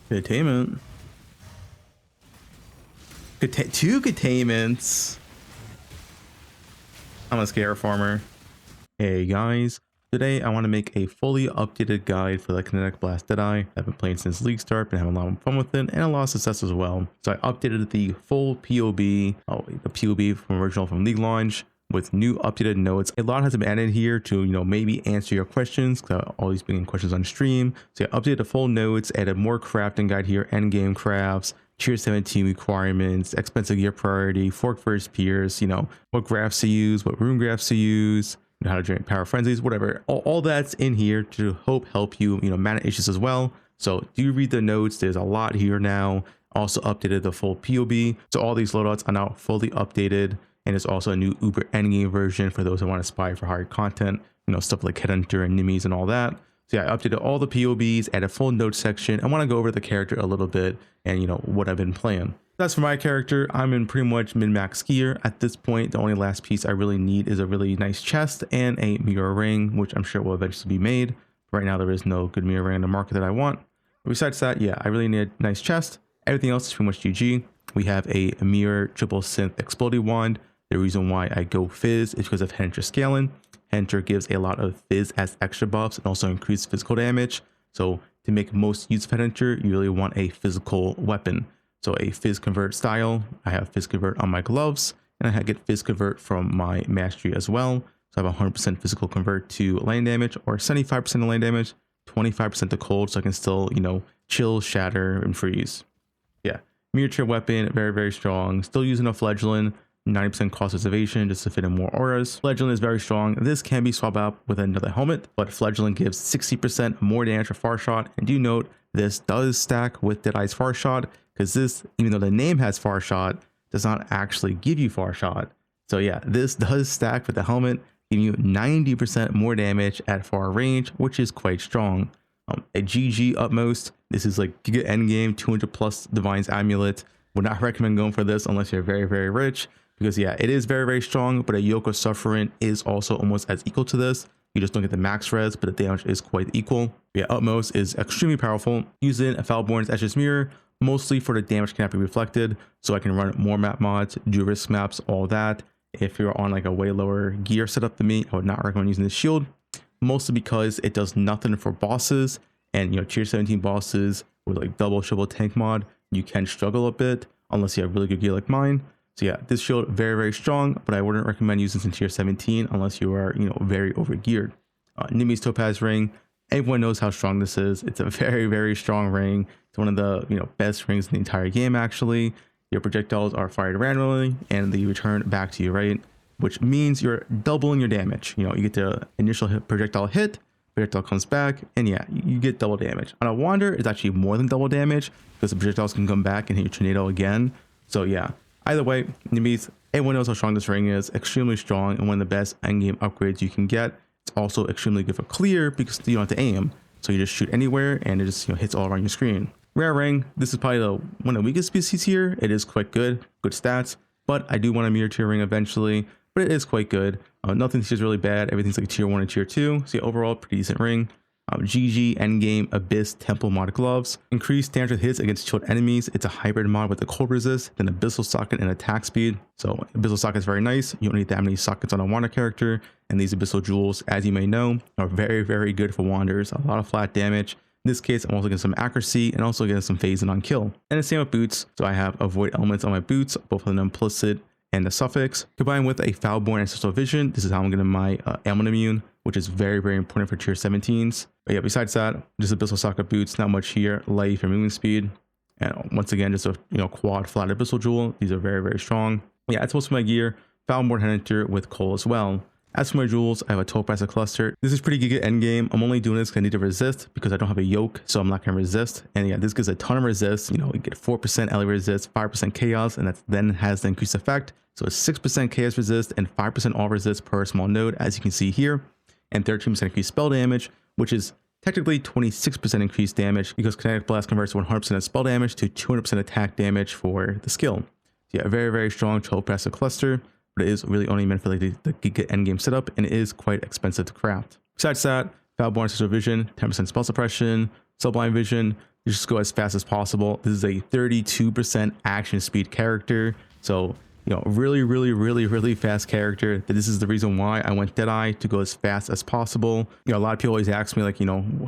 Containment. Two containments. I'm a scare farmer. Hey guys, today I want to make a fully updated guide for the Kinetic Blast Deadeye. I've been playing since League Start, been having a lot of fun with it and a lot of success as well. So I updated the full POB, the POB from original from League launch with new updated notes. A lot has been added here to, maybe answer your questions, because I always bring questions on stream. So I updated the full notes, added more crafting guide here, endgame crafts, Tier 17 requirements, expensive gear priority, fork first peers, what grafts to use, what Runegrafts to use, how to drink power frenzies, whatever. All that's in here to help you, mana issues as well. So do read the notes. There's a lot here now. Also updated the full POB. So all these loadouts are now fully updated. And there's also a new Uber endgame version for those who want to spy for higher content, stuff like Headhunter and Nimis and all that. So yeah, I updated all the POBs, added a full notes section. I want to go over the character a little bit and, what I've been playing. That's for my character. I'm in pretty much min-max gear at this point. The only last piece I really need is a really nice chest and a mirror ring, which I'm sure will eventually be made. Right now, there is no good mirror ring in the market that I want. But besides that, yeah, I really need a nice chest. Everything else is pretty much GG. We have a mirror triple synth exploding wand. The reason why I go fizz is because of Headhunter scaling. Headhunter gives a lot of fizz as extra buffs and also increased physical damage. So to make most use of Headhunter, you really want a physical weapon. So a fizz convert style, I have fizz convert on my gloves, and I get fizz convert from my mastery as well. So I have 100% physical convert to lane damage, or 75% to lane damage, 25% to cold, so I can still, chill, shatter, and freeze. Yeah, mirror tier weapon, very, very strong. Still using a fledgling, 90% cost reservation just to fit in more auras. Fledgling is very strong. This can be swapped out with another helmet, but fledgling gives 60% more damage for far shot. And do note, this does stack with Deadeye's far shot, because this, even though the name has far shot, does not actually give you far shot. So yeah, this does stack with the helmet, giving you 90% more damage at far range, which is quite strong. A GG utmost, this is like Giga endgame, 200 plus Divine's Amulet. Would not recommend going for this unless you're very, very rich, because yeah, it is very, very strong, but a Yoke of Suffering is also almost as equal to this. You just don't get the max res, but the damage is quite equal. Yeah, utmost is extremely powerful. Using a Foulborn's Etch's Mirror, mostly for the damage cannot be reflected, so I can run more map mods, do risk maps, all that. If you're on like a way lower gear setup than me, I would not recommend using this shield, mostly because it does nothing for bosses, and tier 17 bosses with like double triple tank mod, you can struggle a bit unless you have really good gear like mine. So yeah, this shield very, very strong, but I wouldn't recommend using this in tier 17 unless you are very over geared. Nimi's Topaz ring, everyone knows how strong this is. It's a very, very strong ring. It's one of the best rings in the entire game actually. Your projectiles are fired randomly and they return back to you, right? Which means you're doubling your damage. You get the initial projectile comes back, and yeah, you get double damage. On a Wander, it's actually more than double damage because the projectiles can come back and hit your tornado again. So yeah, either way, Nimi's, everyone knows how strong this ring is. Extremely strong and one of the best endgame upgrades you can get. It's also extremely good for clear because you don't have to aim, so you just shoot anywhere and it just hits all around your screen. Rare ring, this is probably one of the weakest species here. It is quite good stats, but I do want a mirror tier ring eventually, but it is quite good. Nothing is really bad. Everything's like tier 1 and tier 2. So yeah, overall, pretty decent ring. GG endgame Abyss Temple mod gloves. Increased damage with hits against chilled enemies. It's a hybrid mod with a cold resist, then Abyssal socket and attack speed. So Abyssal socket is very nice. You don't need that many sockets on a Wander character. And these Abyssal jewels, as you may know, are very, very good for Wanders. A lot of flat damage. In this case, I'm also getting some accuracy and also getting some phasing on kill. And the same with boots. So I have avoid elements on my boots, both of the implicit and the suffix, combined with a Foulborn Ancestral Vision. This is how I'm getting my ailment immune, which is very, very important for tier 17s. But yeah, besides that, just Abyssal socket boots, not much here. Life and moving speed, and once again, just a quad flat Abyssal jewel. These are very, very strong. Yeah, that's most of my gear. Foulborn Headhunter with Coal as well. As for my jewels, I have a Topaz cluster. This is pretty giga endgame. I'm only doing this because I need to resist because I don't have a yoke, so I'm not going to resist. And yeah, this gives a ton of resist. You get 4% LA resist, 5% chaos, and that then has the increased effect. So it's 6% chaos resist and 5% all resist per small node, as you can see here, and 13% increased spell damage, which is technically 26% increased damage because Kinetic Blast converts 100% of spell damage to 200% attack damage for the skill. So yeah, very, very strong Topaz cluster, but it is really only meant for like the Giga endgame setup, and it is quite expensive to craft. Besides that, Foulborn Ancestral Vision, 10% spell suppression, Sublime Vision, you just go as fast as possible. This is a 32% action speed character, so really fast character. This is the reason why I went Deadeye, to go as fast as possible. A lot of people always ask me, like,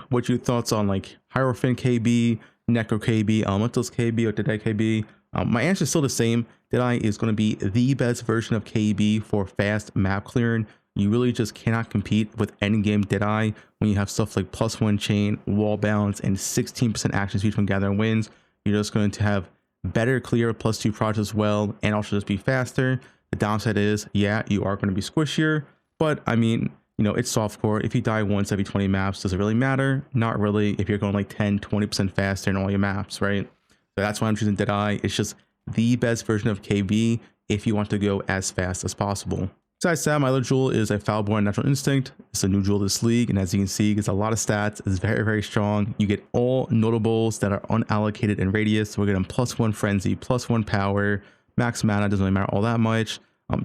what's your thoughts on like Hierophant KB, Necro KB, Elementals KB, or Deadeye KB? My answer is still the same. Deadeye is going to be the best version of KB for fast map clearing. You really just cannot compete with endgame Deadeye when you have stuff like +1 chain, wall balance, and 16% action speed from gathering winds. You're just going to have better clear +2 proj as well, and also just be faster. The downside is, yeah, you are going to be squishier, but I mean, it's softcore. If you die once every 20 maps, does it really matter? Not really, if you're going like 10-20% faster in all your maps, right? So that's why I'm choosing Deadeye. It's just the best version of KB if you want to go as fast as possible. Besides that, my other jewel is a Foulborn Natural Instinct. It's a new jewel this league, and as you can see, it gets a lot of stats. It's very strong. You get all notables that are unallocated in radius. So we're getting +1 frenzy, +1 power, max mana, doesn't really matter all that much.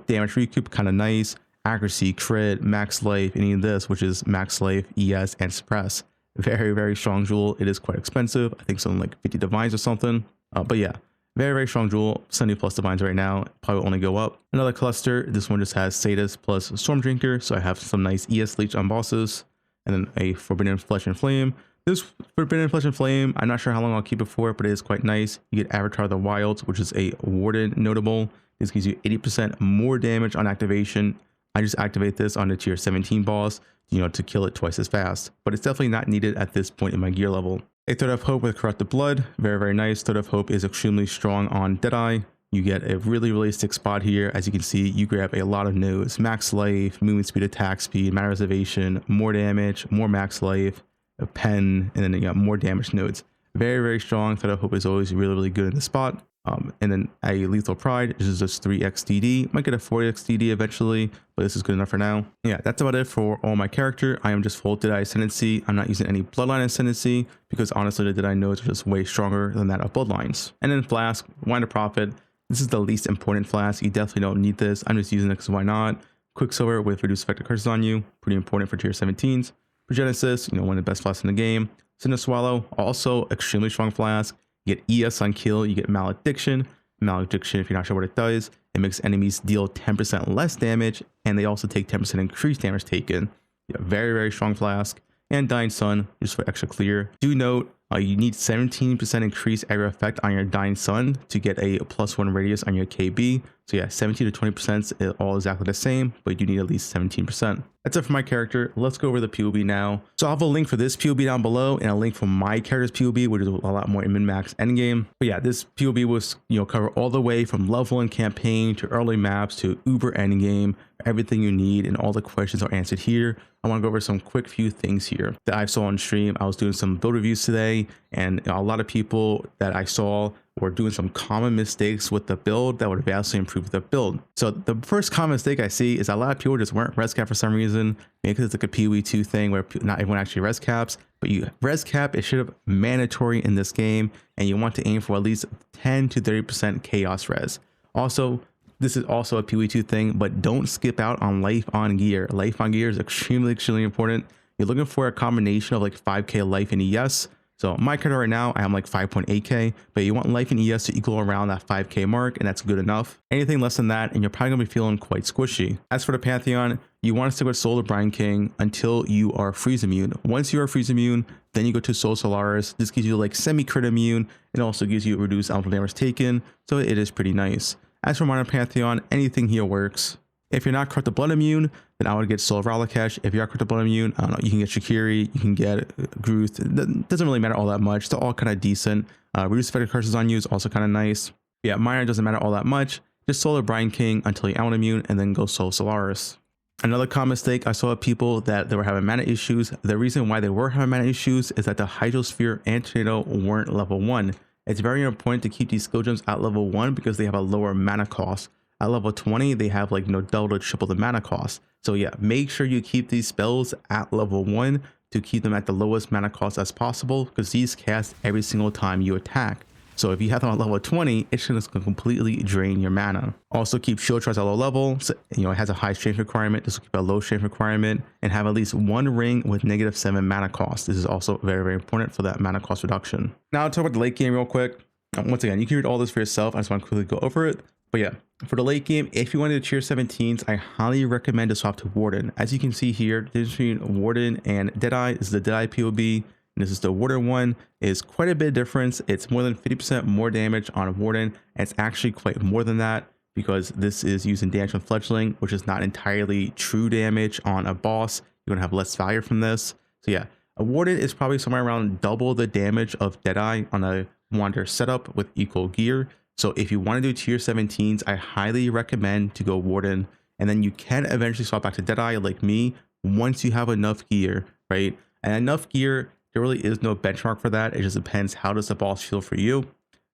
Damage recoup, kind of nice. Accuracy, crit, max life, any of this, which is max life, ES, and suppress. Very strong jewel. It is quite expensive. I think something like 50 divines or something. But yeah, very strong jewel. 70+ divines right now, probably only go up. Another cluster, this one just has Sadist plus Storm Drinker, so I have some nice ES leech on bosses, and then a Forbidden Flesh and Flame. This Forbidden Flesh and Flame, I'm not sure how long I'll keep it for, but it is quite nice. You get Avatar of the Wilds, which is a Warden notable. This gives you 80% more damage on activation. I just activate this on the tier 17 boss, to kill it twice as fast, but it's definitely not needed at this point in my gear level. A Thread of Hope with Corrupted Blood, very nice. Thread of Hope is extremely strong on Deadeye. You get a really sick spot here. As you can see, you grab a lot of nodes: max life, movement speed, attack speed, mana reservation, more damage, more max life, a pen, and then you got more damage nodes. Very strong. Thread of Hope is always really good in the spot. And then a Lethal Pride, this is just 3x DD. Might get a 4x DD eventually, but this is good enough for now. Yeah, that's about it for all my character. I am just full Deadeye Ascendancy. I'm not using any Bloodline Ascendancy because honestly the Deadeye nodes are just way stronger than that of Bloodlines. And then Flask, Wind of Prophet. This is the least important flask. You definitely don't need this. I'm just using it because why not? Quicksilver with reduced effective curses on you, pretty important for tier 17s. For Genesis, one of the best flasks in the game. Cinder Swallow, also extremely strong flask. You get ES on kill, you get Malediction. Malediction, if you're not sure what it does, it makes enemies deal 10% less damage, and they also take 10% increased damage taken. Very strong flask. And Dying Sun, just for extra clear. Do note, you need 17% increased area effect on your Dying Sun to get a +1 radius on your KB. So yeah, 17 to 20% is all exactly the same, but you need at least 17%. That's it for my character. Let's go over the POB now. So I'll have a link for this POB down below and a link for my character's POB, which is a lot more in min-max endgame. But yeah, this POB was, cover all the way from level 1 campaign to early maps to uber endgame, everything you need, and all the questions are answered here. I want to go over some quick few things here that I saw on stream. I was doing some build reviews today, and a lot of people that I saw were doing some common mistakes with the build that would vastly improve the build. So the first common mistake I see is a lot of people just weren't res cap for some reason. Maybe because it's like a PoE2 thing where not everyone actually res caps, but you res cap, it should have mandatory in this game, and you want to aim for at least 10 to 30% chaos res. Also, this is also a PoE2 thing, but don't skip out on life on gear. Life on gear is extremely important. You're looking for a combination of like 5k life and ES. So my character right now, I am like 5.8k, but you want life and ES to equal around that 5k mark, and that's good enough. Anything less than that, and you're probably gonna be feeling quite squishy. As for the Pantheon, you want to stick with Soul of Brine King until you are freeze immune. Once you are freeze immune, then you go to Soul Solaris. This gives you like semi-crit immune. It also gives you reduced elemental damage taken, so it is pretty nice. As for Minor Pantheon, anything here works. If you're not Corrupted Blood immune, then I would get Soul of Ralakesh. If you are Corrupted Blood immune, I don't know, you can get Shakiri, you can get Gruth. It doesn't really matter all that much. They're all kind of decent. Reduced effective curses on you is also kind of nice. Yeah, Minor doesn't matter all that much. Just Soul of Brine King until you're out immune, and then go Soul Solaris. Another common mistake, I saw people that they were having mana issues. The reason why they were having mana issues is that the Hydrosphere and Tornado weren't level 1. It's very important to keep these skill gems at level 1 because they have a lower mana cost. At level 20, they have like double to triple the mana cost. So yeah, make sure you keep these spells at level 1 to keep them at the lowest mana cost as possible, because these cast every single time you attack. So if you have them at level 20, it's just gonna completely drain your mana. Also keep shield charge at low level. So, you know, it has a high strength requirement. This will keep a low strength requirement, and have at least one ring with -7 mana cost. This is also very, very important for that mana cost reduction. Now I'll talk about the late game real quick. Once again, you can read all this for yourself. I just want to quickly go over it. But yeah, for the late game, if you want to do tier 17s, I highly recommend to swap to Warden. As you can see here, the difference between Warden and Deadeye is the Deadeye POB, and this is the Warden one. Is quite a bit of difference. It's more than 50% more damage on Warden, and it's actually quite more than that because this is using damage on Fledgling, which is not entirely true damage on a boss. You're gonna have less value from this. So yeah, a Warden is probably somewhere around double the damage of Deadeye on a Wanderer setup with equal gear. So if you want to do tier 17s, I highly recommend to go Warden, and then you can eventually swap back to Deadeye like me once you have enough gear, right? And enough gear, there really is no benchmark for that. It just depends, how does the boss feel for you.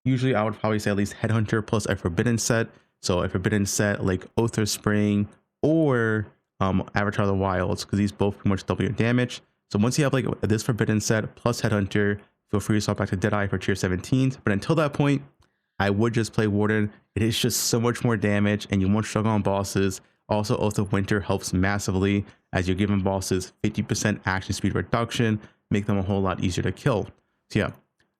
Usually I would probably say at least Headhunter plus a Forbidden set. So a Forbidden set like Oath of Spring or Avatar of the Wilds, because these both pretty much double your damage. So once you have like this Forbidden set plus Headhunter, feel free to swap back to Deadeye for tier 17s. But until that point, I would just play Warden. It is just so much more damage and you won't struggle on bosses. Also, Oath of Winter helps massively as you're giving bosses 50% action speed reduction, make them a whole lot easier to kill. So yeah,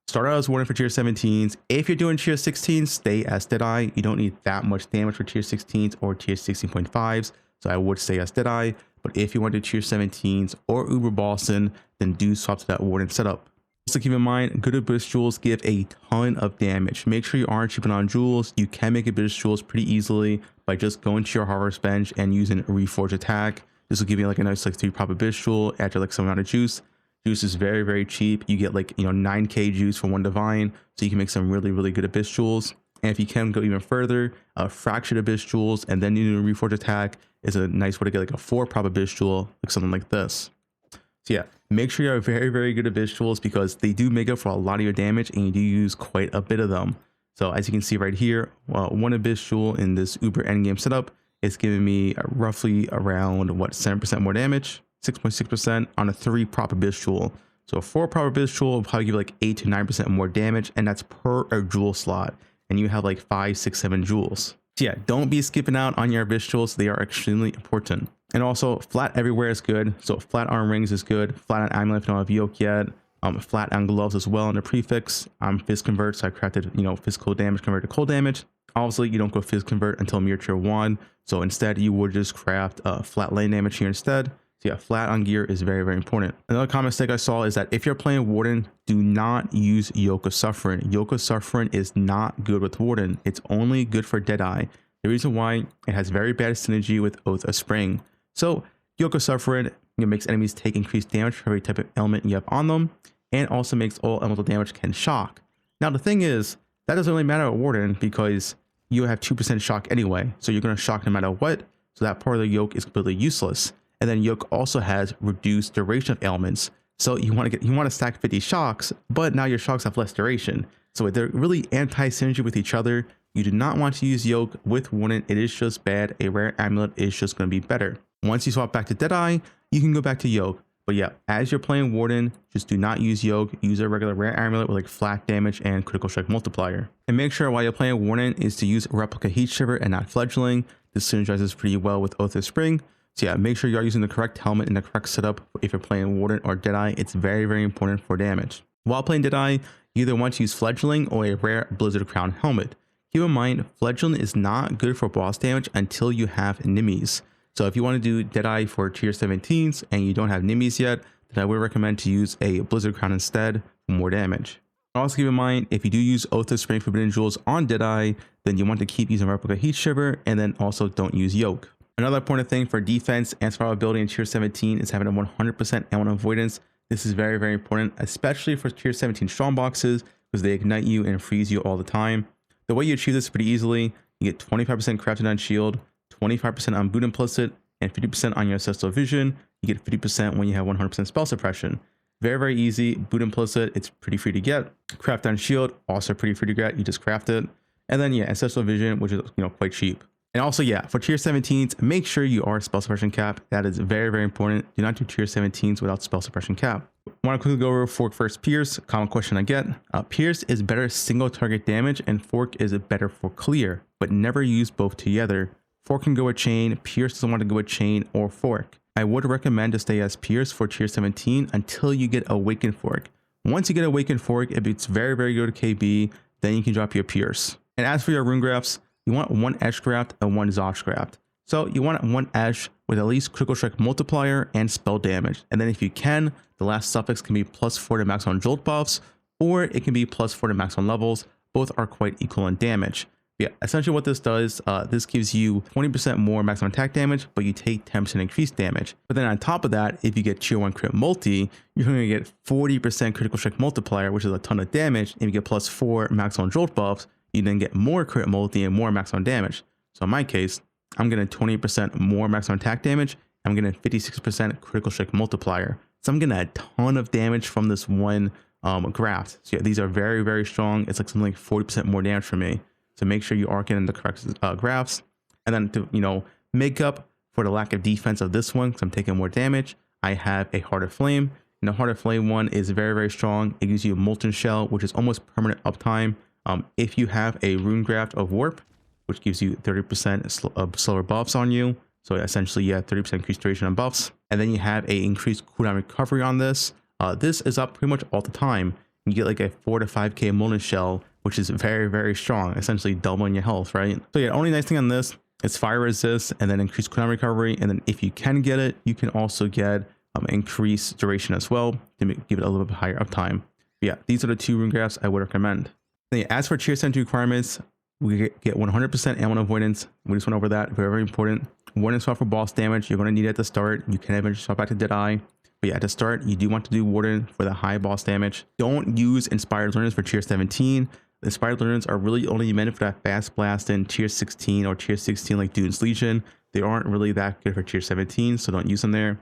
start out as Warden for tier 17s. If you're doing tier 16s, stay as Deadeye. You don't need that much damage for tier 16s or tier 16.5s. So I would stay as Deadeye. But if you want to do tier 17s or Uber Bossing, then do swap to that Warden setup. Also keep in mind, good Abyss Jewels give a ton of damage. Make sure you aren't cheaping on jewels. You can make Abyss Jewels pretty easily by just going to your Harvest bench and using Reforge Attack. This will give you like a nice like 3-pop Abyss Jewel after like some amount of juice. Juice is very, very cheap. You get like, you know, 9k juice for 1 divine, so you can make some really, really good Abyss Jewels. And if you can go even further, Fractured Abyss Jewels and then you do a Reforge Attack is a nice way to get like a 4-pop Abyss Jewel, like something like this. So yeah, make sure you have very, very good Abyss Jewels because they do make up for a lot of your damage and you do use quite a bit of them. So as you can see right here, 1 Abyss Jewel in this Uber endgame setup is giving me roughly around, what, 7% more damage, 6.6% on a 3-prop Abyss Jewel. So a 4-prop Abyss Jewel will probably give you like 8 to 9% more damage, and that's per a jewel slot. And you have like 5, 6, 7 jewels. So yeah, don't be skipping out on your Abyss Jewels. They are extremely important. And also, flat everywhere is good. So flat on rings is good. Flat on amulet if you don't have yoke yet. Flat on gloves as well in the prefix. Fizz convert, so I crafted, you know, physical damage convert to cold damage. Obviously, you don't go Fizz convert until Mirror Tier 1. So instead, you would just craft flat lane damage here instead. So yeah, flat on gear is very, very important. Another common mistake I saw is that if you're playing Warden, do not use Yoke of Suffering. Yoke of Suffering is not good with Warden. It's only good for Deadeye. The reason why, it has very bad synergy with Oath of Spring. So Yoke of Suffering, makes enemies take increased damage for every type of element you have on them, and also makes all elemental damage can shock. Now the thing is, that doesn't really matter at Warden because you have 2% shock anyway, so you're going to shock no matter what, so that part of the yoke is completely useless. And then yoke also has reduced duration of ailments, so you want to stack 50 shocks, but now your shocks have less duration, so they're really anti-synergy with each other. You do not want to use yoke with Warden. It is just bad. A rare amulet is just going to be better. Once you swap back to Deadeye, you can go back to yoke. But yeah, as you're playing Warden, just do not use yoke. Use a regular rare amulet with like flat damage and critical strike multiplier. And make sure while you're playing Warden is to use replica heat shiver and not fledgling. This synergizes pretty well with Oath of Spring. So yeah, make sure you are using the correct helmet in the correct setup if you're playing Warden or Deadeye. It's very, very important for damage. While playing Deadeye, you either want to use fledgling or a rare Blizzard Crown helmet. Keep in mind, fledgling is not good for boss damage until you have Nimis. So if you want to do Deadeye for tier 17s and you don't have Nimis yet, then I would recommend to use a Blizzard Crown instead for more damage. Also keep in mind, if you do use Oath of Spring Forbidden Jewels on Deadeye, then you want to keep using Replica Heat Shiver, and then also don't use Yoke. Another important thing for defense and survivability in tier 17 is having a 100% Ailment Avoidance. This is very, very important, especially for tier 17 strong boxes, because they ignite you and freeze you all the time. The way you achieve this pretty easily, you get 25% crafted on shield, 25% on boot implicit, and 50% on your ancestral vision. You get 50% when you have 100% spell suppression. Very, very easy. Boot implicit, it's pretty free to get. Craft on shield, also pretty free to get. You just craft it. And then yeah, ancestral vision, which is quite cheap. And also, yeah, for tier 17s, make sure you are spell suppression cap. That is very, very important. Do not do tier 17s without spell suppression cap. I want to quickly go over Fork versus Pierce. Common question I get. Pierce is better single target damage and Fork is better for clear, but never use both together. Fork can go a chain, Pierce doesn't want to go a chain or Fork. I would recommend to stay as Pierce for tier 17 until you get Awakened Fork. Once you get Awakened Fork, if it's very, very good KB, then you can drop your Pierce. And as for your Runegrafts, you want one Edge Graft and one Zosh Graft. So you want one Edge with at least critical strike multiplier and spell damage. And then if you can, the last suffix can be +4 to max on jolt buffs, or it can be +4 to max on levels. Both are quite equal in damage. Yeah, essentially what this does, this gives you 20% more maximum attack damage, but you take 10% increased damage. But then on top of that, if you get tier 1 crit multi, you're going to get 40% critical strike multiplier, which is a ton of damage. And if you get +4 max on jolt buffs, you then get more crit multi and more max on damage. So in my case, I'm getting 20% more max on attack damage. I'm getting 56% critical strike multiplier. So I'm getting a ton of damage from this one graft. So yeah, these are very, very strong. It's like something like 40% more damage for me. So make sure you are getting the correct grafts. And then to, you know, make up for the lack of defense of this one, because I'm taking more damage, I have a Heart of Flame. And the Heart of Flame one is very, very strong. It gives you a Molten Shell, which is almost permanent uptime. If you have a Runegraft of Warp, which gives you 30% slower buffs on you. So essentially you have 30% increased duration on buffs. And then you have a increased cooldown recovery on this. This is up pretty much all the time. You get like a 4 to 5k Molten Shell, which is very, very strong, essentially doubling your health, right? So yeah, only nice thing on this is fire resist and then increased cooldown recovery. And then if you can get it, you can also get increased duration as well to give it a little bit higher uptime. But yeah, these are the two Runegrafts I would recommend. Then, yeah, as for tier 17 requirements, we get 100% Ailment Avoidance. We just went over that, very, very important. Warden swap for boss damage, you're going to need it at the start. You can eventually swap back to Deadeye. But yeah, at the start, you do want to do Warden for the high boss damage. Don't use Inspired Learners for tier 17. The Inspired Learners are really only meant for that fast blast in tier 16 or tier 16 like Dune's Legion. They aren't really that good for tier 17, so don't use them there.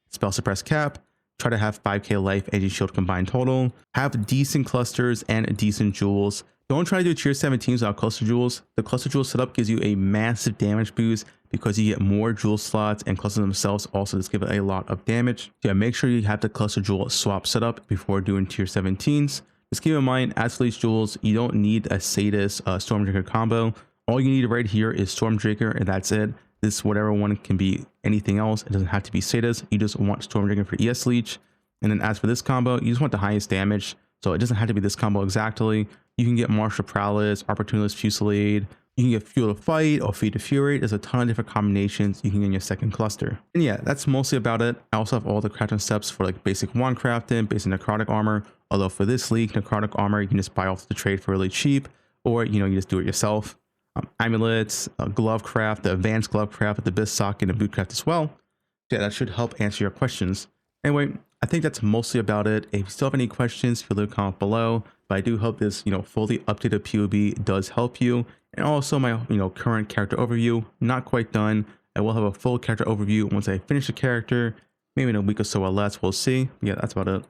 Spell Suppress Cap. Try to have 5k life and shield combined total. Have decent clusters and decent jewels. Don't try to do tier 17s without cluster jewels. The cluster jewel setup gives you a massive damage boost because you get more jewel slots, and clusters themselves also just give it a lot of damage. So yeah, make sure you have the cluster jewel swap set up before doing tier 17s. Just keep in mind, as for these jewels, you don't need a Sadist Stormdrinker combo. All you need right here is Stormdrinker, and that's it. This whatever one can be anything else. It doesn't have to be Sadist. You just want Stormdrinker for ES Leech. And then as for this combo, you just want the highest damage. So it doesn't have to be this combo exactly. You can get Martial Prowess, Opportunist Fusillade. You can get Fuel to Fight or Feed to Fury. There's a ton of different combinations you can get in your second cluster. And yeah, that's mostly about it. I also have all the crafting steps for like basic wand crafting, basic necrotic armor. Although for this league, necrotic armor, you can just buy off the trade for really cheap, or you just do it yourself. Amulets, glove craft, the advanced glove craft, the best socket, and boot craft as well. So yeah, that should help answer your questions. Anyway, I think that's mostly about it. If you still have any questions, feel free to comment below. But I do hope this, fully updated POB does help you. And also my, current character overview, not quite done. I will have a full character overview once I finish the character, maybe in a week or so or less. We'll see. But yeah, that's about it.